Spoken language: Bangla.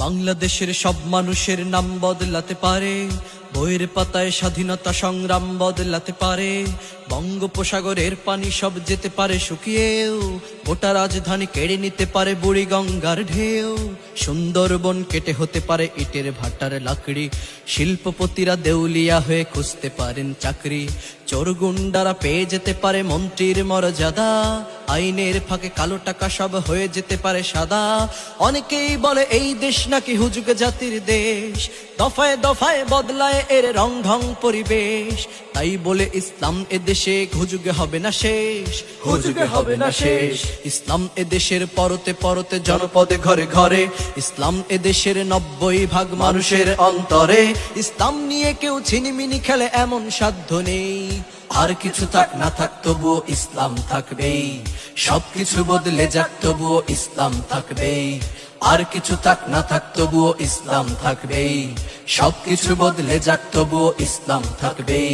বাংলাদেশের সব মানুষের নাম বদলাতে পারে, বইয়ের পাতায় স্বাধীনতা সংগ্রাম বদলাতে পারে। বঙ্গোপসাগরের পানি সব যেতে পারে শুকিয়েও, গোটা রাজধানী কেড়ে নিতে পারে বুড়ি গঙ্গার ঢেউ। সুন্দরবন কেটে হতে পারে ইটের ভাটার লাকড়ি, শিল্পপতিরা দেউলিয়া হয়ে খুঁজতে পারেন চাকরি। চোর গুন্ডারা পেয়ে যেতে পারে মন্ত্রীর মর্যাদা, আইনের ফাঁকে কালো টাকা সব হয়ে যেতে পারে সাদা। অনেকেই বলে এই দেশ নাকি হুজুগ জাতির দেশ, দফায় দফায় বদলায় এর রং ঢং পরিবেশ। তাই বলে ইসলাম এদেশে হুজুগে হবে না শেষ, হুজুগে হবে না শেষ। ইসলাম এদেশের পরতে পরতে জনপদে ঘরে ঘরে, ইসলাম এদেশের 90% মানুষের অন্তরে। ইসলাম নিয়ে কেউ ছিনিমিনি খেলে এমন সাধ্য নেই, আর কিছু থাক না থাক তবুও ইসলাম থাকবেই। সবকিছু বদলে যাক তবুও ইসলাম থাকবেই, আর কিছু থাক না থাক তবুও ইসলাম থাকবেই। সবকিছু বদলে যাক তবুও ইসলাম থাকবেই।